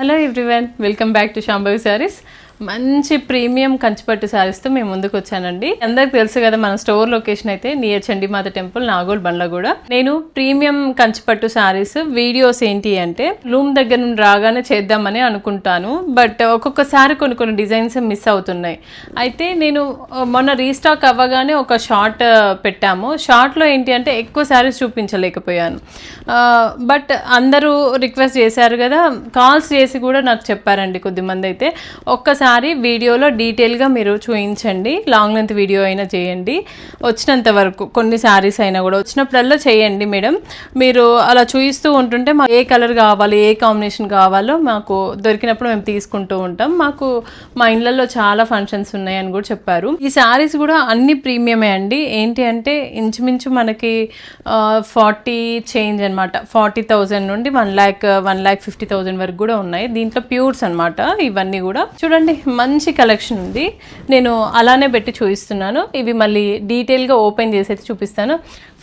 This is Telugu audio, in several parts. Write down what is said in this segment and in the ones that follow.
Hello everyone, welcome back to Shambhavi saris. మంచి ప్రీమియం కంచిపట్టు శారీస్తో మేము ముందుకు వచ్చానండి. అందరికి తెలుసు కదా, మన స్టోర్ లొకేషన్ అయితే నియర్ చండీమాత టెంపుల్, నాగోల్ బండ్లగూడ. నేను ప్రీమియం కంచిపట్టు శారీస్ వీడియోస్ ఏంటి అంటే లూమ్ దగ్గర నుండి రాగానే చేద్దామని అనుకుంటాను. బట్ ఒక్కొక్కసారి కొన్ని డిజైన్స్ మిస్ అవుతున్నాయి. అయితే నేను మొన్న రీస్టాక్ అవ్వగానే ఒక షార్ట్ పెట్టాము. షార్ట్లో ఏంటి అంటే ఎక్కువ శారీస్ చూపించలేకపోయాను. బట్ అందరూ రిక్వెస్ట్ చేశారు కదా, కాల్స్ చేసి కూడా నాకు చెప్పారండి కొద్దిమంది అయితే, ఒక్కసారి వీడియోలో డీటెయిల్గా మీరు చూపించండి, లాంగ్ లెంత్ వీడియో అయినా చేయండి, వచ్చినంత వరకు కొన్ని శారీస్ అయినా కూడా వచ్చినప్పుడల్లా చేయండి మేడం. మీరు అలా చూపిస్తూ ఉంటుంటే మాకు ఏ కలర్ కావాలి, ఏ కాంబినేషన్ కావాలో మాకు దొరికినప్పుడు మేము తీసుకుంటూ ఉంటాం. మాకు మా ఇళ్ళల్లో చాలా ఫంక్షన్స్ ఉన్నాయని కూడా చెప్పారు. ఈ శారీస్ కూడా అన్ని ప్రీమియమే అండి. ఏంటి అంటే ఇంచుమించు మనకి 40 చేంజ్ అనమాట. 40,000 నుండి 1,50,000 వరకు కూడా ఉన్నాయి. దీంట్లో ప్యూర్స్ అనమాట ఇవన్నీ కూడా. చూడండి, మంచి కలెక్షన్ ఉంది. నేను అలానే పెట్టి చూపిస్తున్నాను. ఇవి మళ్ళీ డీటెయిల్గా ఓపెన్ చేసి చూపిస్తాను.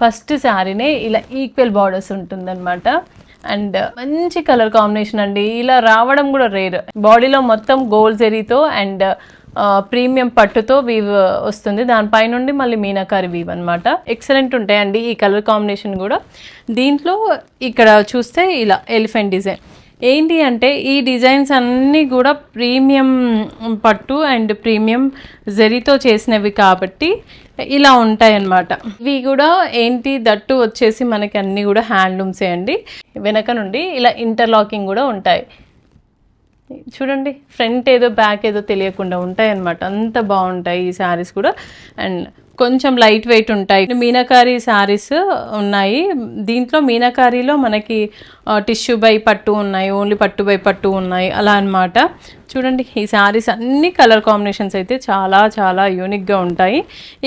ఫస్ట్ శారీనే ఇలా ఈక్వల్ బార్డర్స్ ఉంటుందన్నమాట. అండ్ మంచి కలర్ కాంబినేషన్ అండి. ఇలా రావడం కూడా రేర్. బాడీలో మొత్తం గోల్డ్ జరీతో అండ్ ప్రీమియం పట్టుతో వీవ్ వస్తుంది. దానిపై నుండి మళ్ళీ మీనాకారి వీవ్ అనమాట. ఎక్సలెంట్ ఉంటాయండి ఈ కలర్ కాంబినేషన్ కూడా. దీంట్లో ఇక్కడ చూస్తే ఇలా ఎలిఫెంట్ డిజైన్ ఏంటి అంటే, ఈ డిజైన్స్ అన్నీ కూడా ప్రీమియం పట్టు అండ్ ప్రీమియం జరీతో చేసినవి కాబట్టి ఇలా ఉంటాయన్నమాట. ఇవి కూడా ఏంటి దట్టు వచ్చేసి మనకి అన్నీ కూడా హ్యాండ్లూమ్సే అండి. వెనక నుండి ఇలా ఇంటర్లాకింగ్ కూడా ఉంటాయి. చూడండి, ఫ్రంట్ ఏదో బ్యాక్ ఏదో తెలియకుండా ఉంటాయి అన్నమాట. అంత బాగుంటాయి ఈ శారీస్ కూడా. అండ్ కొంచెం లైట్ వెయిట్ ఉంటాయి. మీనాకారి శారీస్ ఉన్నాయి. దీంట్లో మీనాకారిలో మనకి టిష్యూ బై పట్టు ఉన్నాయి, ఓన్లీ పట్టు బై పట్టు ఉన్నాయి, అలా అనమాట. చూడండి, ఈ శారీస్ అన్ని కలర్ కాంబినేషన్స్ అయితే చాలా చాలా యూనిక్గా ఉంటాయి.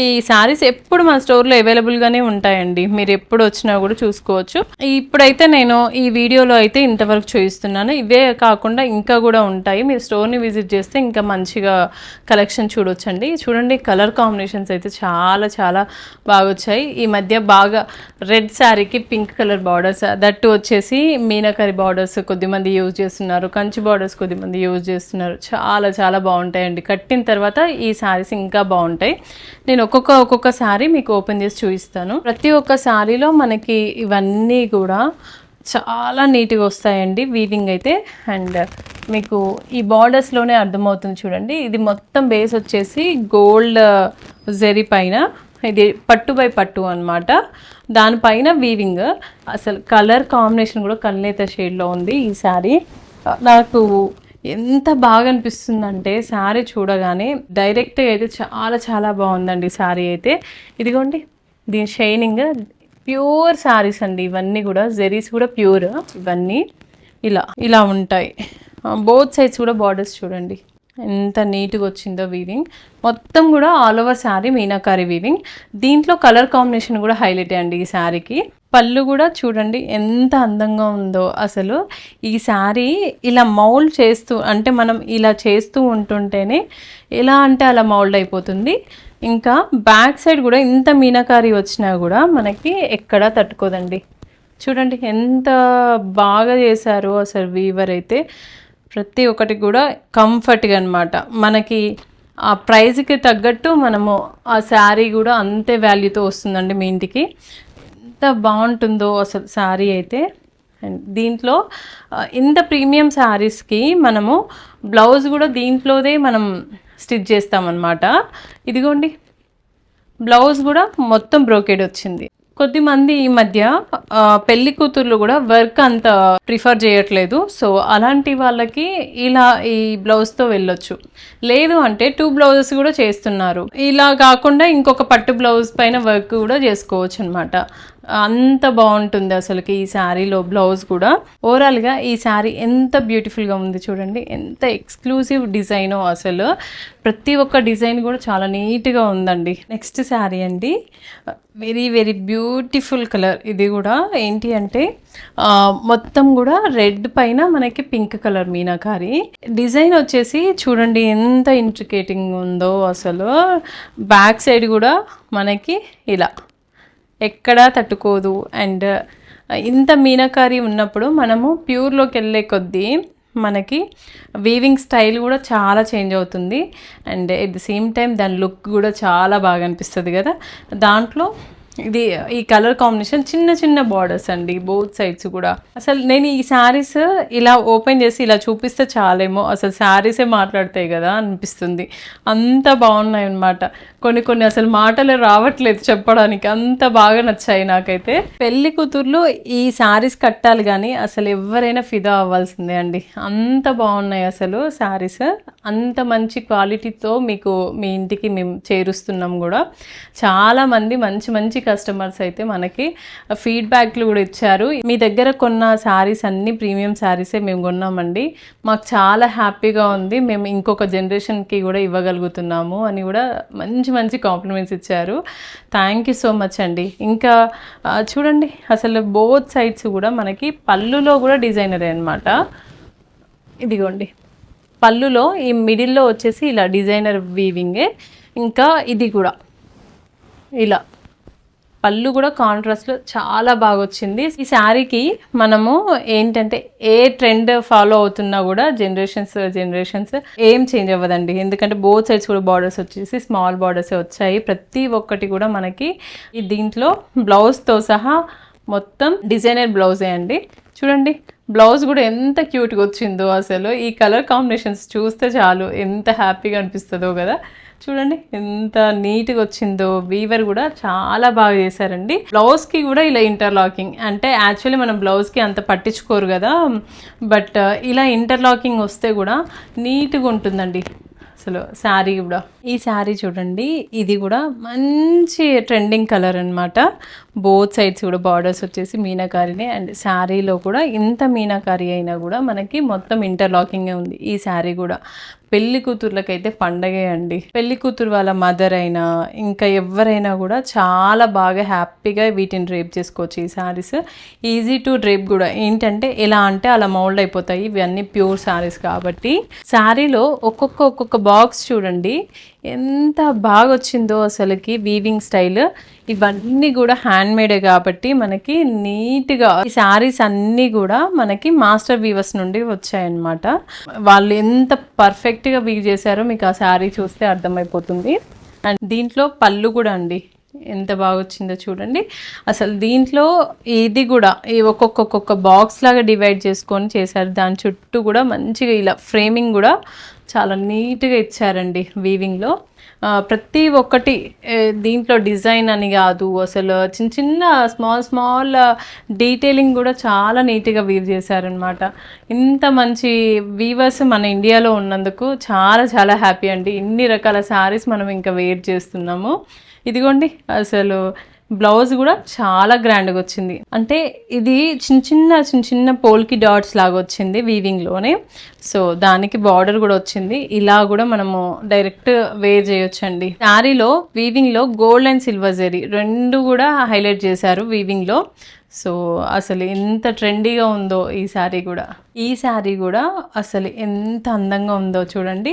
ఈ శారీస్ ఎప్పుడు మన స్టోర్లో అవైలబుల్గానే ఉంటాయండి. మీరు ఎప్పుడు వచ్చినా కూడా చూసుకోవచ్చు. ఇప్పుడైతే నేను ఈ వీడియోలో అయితే ఇంతవరకు చూపిస్తున్నాను. ఇవే కాకుండా ఇంకా కూడా ఉంటాయి. మీరు స్టోర్ని విజిట్ చేస్తే ఇంకా మంచిగా కలెక్షన్ చూడొచ్చండి. చూడండి, కలర్ కాంబినేషన్స్ అయితే చాలా చాలా బాగా వచ్చాయి. ఈ మధ్య బాగా రెడ్ శారీకి పింక్ కలర్ బార్డర్స్, దట్టు వచ్చేసి మీనాకరి బార్డర్స్ కొద్దిమంది యూజ్ చేస్తున్నారు, కంచి బార్డర్స్ కొద్దిమంది యూజ్ చేస్తున్నారు. చాలా చాలా బాగుంటాయండి. కట్టిన తర్వాత ఈ శారీస్ ఇంకా బాగుంటాయి. నేను ఒక్కొక్క శారీ మీకు ఓపెన్ చేసి చూపిస్తాను. ప్రతి ఒక్క శారీలో మనకి ఇవన్నీ కూడా చాలా నీట్గా వస్తాయండి వీవింగ్ అయితే. అండ్ మీకు ఈ బార్డర్స్లోనే అర్థమవుతుంది. చూడండి, ఇది మొత్తం బేస్ వచ్చేసి గోల్డ్ జరీ పైన, ఇది పట్టు బై పట్టు అనమాట. దానిపైన వీవింగ్. అసలు కలర్ కాంబినేషన్ కూడా కల్నేత షేడ్లో ఉంది ఈ శారీ. నాకు ఎంత బాగా అనిపిస్తుందంటే శారీ చూడగానే డైరెక్ట్గా అయితే చాలా చాలా బాగుందండి శారీ అయితే. ఇదిగోండి, దీని షైనింగ్ ప్యూర్ శారీస్ అండి ఇవన్నీ కూడా. జెరీస్ కూడా ప్యూర్. ఇవన్నీ ఇలా ఉంటాయి. బోత్ సైడ్స్ కూడా బార్డర్స్ చూడండి ఎంత నీట్గా వచ్చిందో వీవింగ్. మొత్తం కూడా all over sari meenakari weaving. దీంట్లో కలర్ కాంబినేషన్ కూడా హైలైట్ అండి ఈ శారీకి. పళ్ళు కూడా చూడండి ఎంత అందంగా ఉందో అసలు. ఈ శారీ ఇలా మౌల్డ్ చేస్తూ, అంటే మనం ఇలా చేస్తూ ఉంటుంటేనే ఎలా అంటే అలా మౌల్డ్ అయిపోతుంది. ఇంకా బ్యాక్ సైడ్ కూడా ఇంత మీనాకారి వచ్చినా కూడా మనకి ఎక్కడా తట్టుకోదండి. చూడండి ఎంత బాగా చేశారో అసలు వీవర్ అయితే. ప్రతి ఒక్కటి కూడా కంఫర్ట్గా అనమాట. మనకి ఆ ప్రైజ్కి తగ్గట్టు మనము ఆ శారీ కూడా అంతే వాల్యూతో వస్తుందండి మీ ఇంటికి. ఎంత బాగుంటుందో అసలు శారీ అయితే. అండ్ దీంట్లో ఇంత ప్రీమియం శారీస్కి మనము బ్లౌజ్ కూడా దీంట్లోదే మనం స్టిచ్ చేస్తామన్నమాట. ఇదిగోండి, బ్లౌజ్ కూడా మొత్తం బ్రోకెడ్ వచ్చింది. కొద్దిమంది ఈ మధ్య పెళ్లి కూతుర్లు కూడా వర్క్ అంత ప్రిఫర్ చేయట్లేదు. సో అలాంటి వాళ్ళకి ఇలా ఈ బ్లౌజ్తో వెళ్ళొచ్చు. లేదు అంటే 2 బ్లౌజెస్ కూడా చేస్తున్నారు. ఇలా కాకుండా ఇంకొక పట్టు బ్లౌజ్ పైన వర్క్ కూడా చేసుకోవచ్చు అనమాట. అంత బాగుంటుంది అసలుకి ఈ శారీలో బ్లౌజ్ కూడా. ఓవరాల్గా ఈ శారీ ఎంత బ్యూటిఫుల్గా ఉంది చూడండి, ఎంత ఎక్స్క్లూజివ్ డిజైనో అసలు. ప్రతి ఒక్క డిజైన్ కూడా చాలా నీట్గా ఉందండి. నెక్స్ట్ శారీ అండి, వెరీ వెరీ బ్యూటిఫుల్ కలర్. ఇది కూడా ఏంటి అంటే మొత్తం కూడా రెడ్ పైన మనకి పింక్ కలర్ మీనాకారి డిజైన్ వచ్చేసి చూడండి ఎంత ఇంట్రికేటింగ్ ఉందో అసలు. బ్యాక్ సైడ్ కూడా మనకి ఇలా ఎక్కడా తట్టుకోదు. అండ్ ఇంత మీనాకారి ఉన్నప్పుడు మనము ప్యూర్లోకి వెళ్ళే కొద్దీ మనకి వీవింగ్ స్టైల్ కూడా చాలా చేంజ్ అవుతుంది and at the same time దాని లుక్ కూడా చాలా బాగా అనిపిస్తుంది కదా. దాంట్లో ఇది ఈ కలర్ కాంబినేషన్ చిన్న చిన్న బార్డర్స్ అండి బోత్ సైడ్స్ కూడా. అసలు నేను ఈ శారీస్ ఇలా ఓపెన్ చేసి ఇలా చూపిస్తే చాలేమో, అసలు శారీసే మాట్లాడతాయి కదా అనిపిస్తుంది, అంత బాగున్నాయి అన్నమాట. కొన్ని అసలు మాటలు రావట్లేదు చెప్పడానికి, అంత బాగా నచ్చాయి నాకైతే. పెళ్లి కూతుర్లు ఈ శారీస్ కట్టాలి కానీ అసలు ఎవరైనా ఫిదా అవ్వాల్సిందే అండి, అంత బాగున్నాయి అసలు శారీస్. అంత మంచి క్వాలిటీతో మీకు మీ ఇంటికి మేము చేరుస్తున్నాం కూడా. చాలామంది మంచి మంచి కస్టమర్స్ అయితే మనకి ఫీడ్బ్యాక్లు కూడా ఇచ్చారు. మీ దగ్గర కొన్న శారీస్ అన్ని ప్రీమియం శారీసే మేము కొన్నామండి, మాకు చాలా హ్యాపీగా ఉంది, మేము ఇంకొక జనరేషన్కి కూడా ఇవ్వగలుగుతున్నాము అని కూడా మంచి మంచి కాంప్లిమెంట్స్ ఇచ్చారు. థ్యాంక్ యూ సో మచ్ అండి. ఇంకా చూడండి అసలు బోత్ సైడ్స్ కూడా మనకి పళ్ళులో కూడా డిజైనరే అనమాట. ఇదిగోండి పళ్ళులో ఈ మిడిల్లో వచ్చేసి ఇలా డిజైనర్ వీవింగే. ఇంకా ఇది కూడా ఇలా పళ్ళు కూడా కాంట్రాస్ట్లో చాలా బాగా వచ్చింది. ఈ శారీకి మనము ఏంటంటే ఏ ట్రెండ్ ఫాలో అవుతున్నా కూడా జనరేషన్స్ ఏం చేంజ్ అవ్వదండి, ఎందుకంటే బోత్ సైడ్స్ కూడా బార్డర్స్ వచ్చేసి స్మాల్ బార్డర్సే వచ్చాయి. ప్రతి ఒక్కటి కూడా మనకి దీంట్లో బ్లౌజ్తో సహా మొత్తం డిజైనర్ బ్లౌజే అండి. చూడండి బ్లౌజ్ కూడా ఎంత క్యూట్గా వచ్చిందో, అసలు ఈ కలర్ కాంబినేషన్స్ చూస్తే చాలు ఎంత హ్యాపీగా అనిపిస్తుందో కదా. చూడండి ఎంత నీట్గా వచ్చిందో, వీవర్ కూడా చాలా బాగా చేశారండి. బ్లౌజ్కి కూడా ఇలా ఇంటర్లాకింగ్, అంటే యాక్చువల్లీ మనం బ్లౌజ్కి అంత పట్టించుకోరు కదా, బట్ ఇలా ఇంటర్లాకింగ్ వస్తే కూడా నీట్గా ఉంటుందండి అసలు శారీ కూడా. ఈ శారీ చూడండి ఇది కూడా మంచి ట్రెండింగ్ కలర్ అనమాట. బోత్ సైడ్స్ కూడా బార్డర్స్ వచ్చేసి మీనాకారీనే, అండ్ శారీలో కూడా ఇంత మీనాకారీ అయినా కూడా మనకి మొత్తం ఇంటర్లాకింగే ఉంది ఈ శారీ కూడా. పెళ్లి కూతుర్లకైతే పండగే అండి. పెళ్లి కూతురు వాళ్ళ మదర్ అయినా ఇంకా ఎవరైనా కూడా చాలా బాగా హ్యాపీగా వీటిని డ్రేప్ చేసుకోవచ్చు. ఈ శారీస్ ఈజీ టు డ్రేప్ కూడా, ఏంటంటే ఎలా అంటే అలా మౌల్డ్ అయిపోతాయి, ఇవన్నీ ప్యూర్ శారీస్ కాబట్టి. శారీలో ఒక్కొక్క బాక్స్ చూడండి ఎంత బాగా వచ్చిందో అసలుకి వీవింగ్ స్టైల్. ఇవన్నీ కూడా హ్యాండ్ మేడే కాబట్టి మనకి నీట్గా ఈ శారీస్ అన్నీ కూడా మనకి మాస్టర్ వీవర్స్ నుండి వచ్చాయన్నమాట. వాళ్ళు ఎంత పర్ఫెక్ట్గా వీవ్ చేశారో మీకు ఆ శారీ చూస్తే అర్థమైపోతుంది. అండ్ దీంట్లో పళ్ళు కూడా అండి ఎంత బాగా వచ్చిందో చూడండి. అసలు దీంట్లో ఇది కూడా ఈ ఒక్కొక్క బాక్స్ లాగా డివైడ్ చేసుకొని చేశారు, దాని చుట్టూ కూడా మంచిగా ఇలా ఫ్రేమింగ్ కూడా చాలా నీట్గా ఇచ్చారండి వీవింగ్లో. ప్రతి ఒక్కటి దీంట్లో డిజైన్ అని కాదు, అసలు చిన్న స్మాల్ డీటెయిలింగ్ కూడా చాలా నీట్గా వీవ్ చేశారనమాట. ఇంత మంచి వీవర్స్ మన ఇండియాలో ఉన్నందుకు చాలా హ్యాపీ అండి. ఇన్ని రకాల శారీస్ మనం ఇంకా వేర్ చేస్తున్నాము. ఇదిగోండి అసలు బ్లౌజ్ కూడా చాలా గ్రాండ్గా వచ్చింది, అంటే ఇది చిన్న పోల్కి డాట్స్ లాగా వచ్చింది వీవింగ్లోనే. సో దానికి బార్డర్ కూడా వచ్చింది, ఇలా కూడా మనము డైరెక్ట్ వేర్ చేయొచ్చండి. శారీలో వీవింగ్లో గోల్డ్ అండ్ సిల్వర్ జరీ రెండు కూడా హైలైట్ చేశారు వీవింగ్లో. సో అసలు ఎంత ట్రెండీగా ఉందో ఈ శారీ కూడా అసలు ఎంత అందంగా ఉందో చూడండి.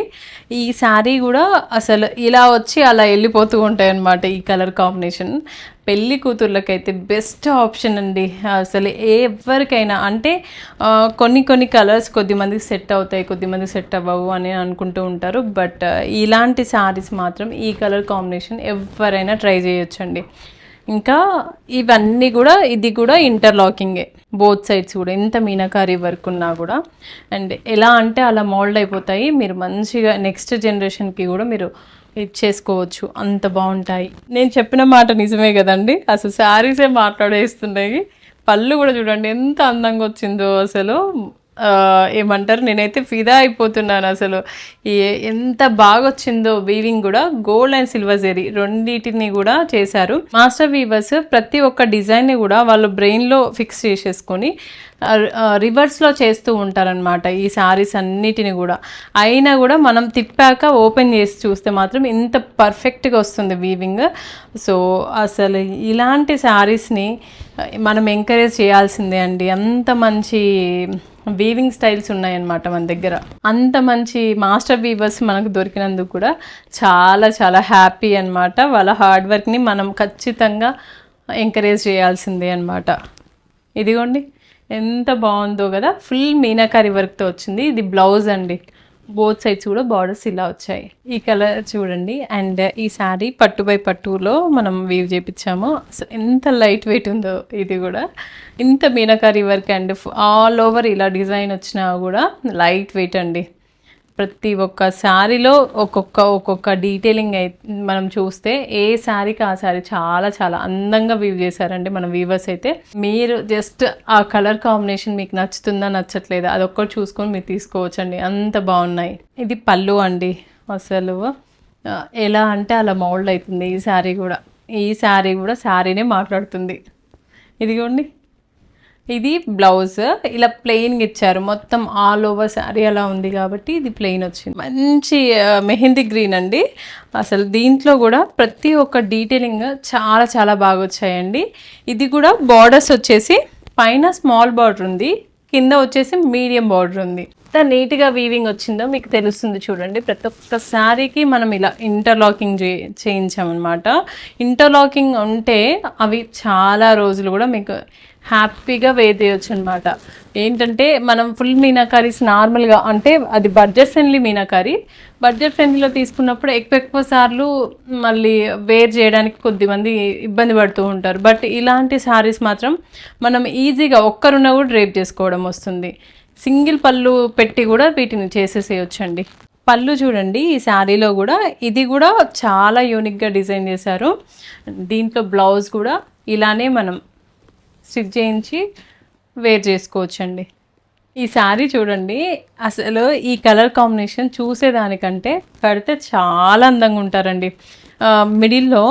ఈ శారీ కూడా అసలు ఇలా వచ్చి అలా వెళ్ళిపోతూ ఉంటాయి అన్నమాట ఈ కలర్ కాంబినేషన్. పెళ్లి కూతుర్లకైతే బెస్ట్ ఆప్షన్ అండి అసలు ఎవరికైనా. అంటే కొన్ని కలర్స్ కొద్దిమందికి సెట్ అవుతాయి, కొద్దిమందికి సెట్ అవ్వవు అని అనుకుంటూ ఉంటారు, బట్ ఇలాంటి శారీస్ మాత్రం ఈ కలర్ కాంబినేషన్ ఎవరైనా ట్రై చేయొచ్చండి. ఇంకా ఇవన్నీ కూడా ఇది కూడా ఇంటర్లాకింగే బోత్ సైడ్స్ కూడా, ఎంత మీనాకారీ వర్క్ ఉన్నా కూడా. అండ్ ఎలా అంటే అలా మోల్డ్ అయిపోతాయి, మీరు మంచిగా నెక్స్ట్ జనరేషన్కి కూడా మీరు ఇచ్చేసుకోవచ్చు, అంత బాగుంటాయి. నేను చెప్పిన మాట నిజమే కదండి, అసలు శారీసే మాట్లాడేస్తున్నాయి. పళ్ళు కూడా చూడండి ఎంత అందంగా వచ్చిందో, అసలు ఏమంటారు, నేనైతే ఫిదా అయిపోతున్నాను అసలు. ఎంత బాగా వచ్చిందో వీవింగ్ కూడా. గోల్డ్ అండ్ సిల్వర్ జరీ రెండింటిని కూడా చేశారు మాస్టర్ వీవర్స్. ప్రతి ఒక్క డిజైన్ని కూడా వాళ్ళు బ్రెయిన్లో ఫిక్స్ చేసేసుకొని రివర్స్లో చేస్తూ ఉంటారనమాట ఈ శారీస్ అన్నిటిని కూడా. అయినా కూడా మనం తిప్పాక ఓపెన్ చేసి చూస్తే మాత్రం ఇంత పర్ఫెక్ట్గా వస్తుంది వీవింగ్. సో అసలు ఇలాంటి శారీస్ని మనం ఎంకరేజ్ చేయాల్సిందే అండి. అంత మంచి వీవింగ్ స్టైల్స్ ఉన్నాయన్నమాట మన దగ్గర. అంత మంచి మాస్టర్ వీవర్స్ మనకు దొరికినందుకు కూడా చాలా హ్యాపీ అన్నమాట. వాళ్ళ హార్డ్ వర్క్ని మనం ఖచ్చితంగా ఎంకరేజ్ చేయాల్సిందే అన్నమాట. ఇదిగోండి ఎంత బాగుందో కదా, ఫుల్ మీనాకారి వర్క్తో వచ్చింది. ఇది బ్లౌజ్ అండి, బోత్ సైడ్స్ కూడా బార్డర్స్ ఇలా వచ్చాయి. ఈ కలర్ చూడండి. అండ్ ఈ శారీ పట్టు బై పట్టులో మనం వీవ్ చేపించాము. అసలు ఎంత లైట్ వెయిట్ ఉందో ఇది కూడా. ఇంత meenakari work and all over ఇలా డిజైన్ వచ్చినా కూడా లైట్ వెయిట్ అండి. ప్రతి ఒక్క శారీలో ఒక్కొక్క డీటెయిలింగ్ మనం చూస్తే ఏ శారీకి ఆ శారీ చాలా చాలా అందంగా వీవ్ చేశారండి మన వీవర్స్ అయితే. మీరు జస్ట్ ఆ కలర్ కాంబినేషన్ మీకు నచ్చుతుందా నచ్చట్లేదా అదొక్కటి చూసుకొని మీరు తీసుకోవచ్చండి, అంత బాగున్నాయి. ఇది పళ్ళు అండి, అసలు ఎలా అంటే అలా మౌల్డ్ అవుతుంది. ఈ శారీ కూడా శారీనే మాట్లాడుతుంది. ఇదిగోండి, ఇది బ్లౌజ్ ఇలా ప్లెయిన్గా ఇచ్చారు, మొత్తం ఆల్ ఓవర్ శారీ అలా ఉంది కాబట్టి ఇది ప్లెయిన్ వచ్చింది. మంచి మెహందీ గ్రీన్ అండి. అసలు దీంట్లో కూడా ప్రతి ఒక్క డీటెయిలింగ్ చాలా చాలా బాగా వచ్చాయండి. ఇది కూడా బార్డర్స్ వచ్చేసి పైన స్మాల్ బార్డర్ ఉంది, కింద వచ్చేసి మీడియం బార్డర్ ఉంది. ఎంత నీట్గా వీవింగ్ వచ్చిందో మీకు తెలుస్తుంది చూడండి. ప్రతి ఒక్క శారీకి మనం ఇలా ఇంటర్లాకింగ్ చేయించామన్నమాట. ఇంటర్లాకింగ్ ఉంటే అవి చాలా రోజులు కూడా మీకు హ్యాపీగా వేర్ చేయొచ్చు అనమాట. ఏంటంటే మనం ఫుల్ మీనాకారీస్ నార్మల్గా అంటే అది బడ్జెట్ ఫ్రెండ్లీ మీనాకారీ, బడ్జెట్ ఫ్రెండ్లీలో తీసుకున్నప్పుడు ఎక్కువ సార్లు మళ్ళీ వేర్ చేయడానికి కొద్దిమంది ఇబ్బంది పడుతూ ఉంటారు. బట్ ఇలాంటి శారీస్ మాత్రం మనం ఈజీగా ఒక్కరున్నా కూడా డ్రేప్ చేసుకోవడం వస్తుంది. సింగిల్ పళ్ళు పెట్టి కూడా వీటిని చేసేసేయొచ్చండి. పళ్ళు చూడండి, ఈ శారీలో కూడా ఇది కూడా చాలా యూనిక్గా డిజైన్ చేశారు. దీంట్లో బ్లౌజ్ కూడా ఇలానే మనం స్టిచ్ చేయించి వేర్ చేసుకోవచ్చండి. ఈ శారీ చూడండి, అసలు ఈ కలర్ కాంబినేషన్ చూసేదానికంటే కడితే చాలా అందంగా ఉంటారండి. మిడిల్లో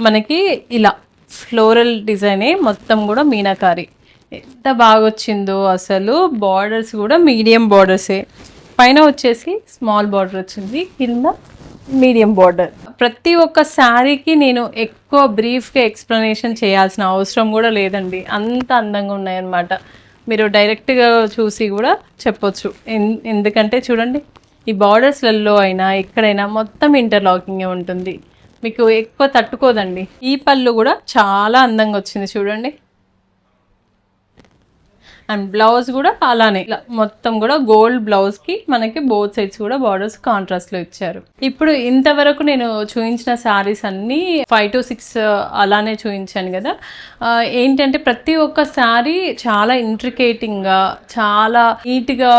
మనకి ఇలా ఫ్లోరల్ డిజైనే మొత్తం కూడా మీనాకారి, ఎంత బాగా వచ్చిందో అసలు. బార్డర్స్ కూడా మీడియం బార్డర్సే, పైన వచ్చేసి స్మాల్ బార్డర్ వచ్చింది, కింద మీడియం బార్డర్. ప్రతి ఒక్క శారీకి నేను ఎక్కువ బ్రీఫ్గా ఎక్స్ప్లెనేషన్ చేయాల్సిన అవసరం కూడా లేదండి, అంత అందంగా ఉన్నాయన్నమాట. మీరు డైరెక్ట్గా చూసి కూడా చెప్పొచ్చు. ఎందుకంటే చూడండి, ఈ బార్డర్స్లలో అయినా ఎక్కడైనా మొత్తం ఇంటర్లాకింగే ఉంటుంది, మీకు ఎక్కువ తట్టుకోదండి. ఈ పళ్ళు కూడా చాలా అందంగా వచ్చింది చూడండి. అండ్ బ్లౌజ్ కూడా అలానే ఇలా మొత్తం కూడా గోల్డ్ బ్లౌజ్కి మనకి బోత్ సైడ్స్ కూడా బార్డర్స్ కాంట్రాస్ట్లో ఇచ్చారు. ఇప్పుడు ఇంతవరకు నేను చూపించిన శారీస్ అన్నీ 5 to 6 అలానే చూపించాను కదా. ఏంటంటే ప్రతి ఒక్క శారీ చాలా ఇంట్రికేటింగ్గా చాలా నీట్గా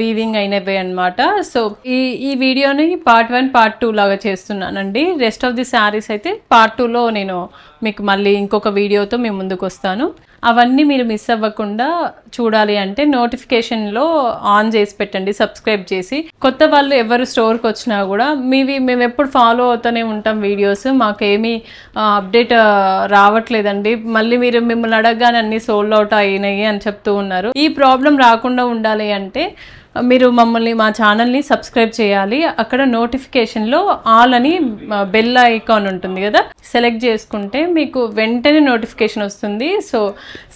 వీవింగ్ అయినవి అనమాట. సో ఈ వీడియోని పార్ట్ 1 పార్ట్ 2 లాగా చేస్తున్నానండి. రెస్ట్ ఆఫ్ ది శారీస్ అయితే పార్ట్ 2లో నేను మీకు మళ్ళీ ఇంకొక వీడియోతో మేము ముందుకు వస్తాను. అవన్నీ మీరు మిస్ అవ్వకుండా చూడాలి అంటే నోటిఫికేషన్లో ఆన్ చేసి పెట్టండి, సబ్స్క్రైబ్ చేసి. కొత్త వాళ్ళు ఎవరు స్టోర్కి వచ్చినా కూడా మేము ఎప్పుడు ఫాలో అవుతూనే ఉంటాం వీడియోస్, మాకేమీ అప్డేట్ రావట్లేదండి. మళ్ళీ మిమ్మల్ని అడగగానే అన్నీ సోల్డ్ అవుట్ అయినాయి అని చెప్తూ ఉన్నారు. ఈ ప్రాబ్లం రాకుండా ఉండాలి అంటే మీరు మా ఛానల్ని సబ్స్క్రైబ్ చేయాలి. అక్కడ నోటిఫికేషన్లో ఆల్ అని బెల్ ఐకాన్ ఉంటుంది కదా, సెలెక్ట్ చేసుకుంటే మీకు వెంటనే నోటిఫికేషన్ వస్తుంది. సో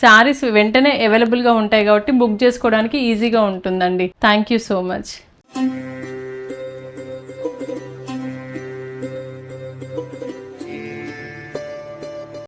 శారీస్ వెంటనే అవైలబుల్గా ఉంటాయి కాబట్టి బుక్ చేసుకోవడానికి ఈజీగా ఉంటుందండి. Thank you so much.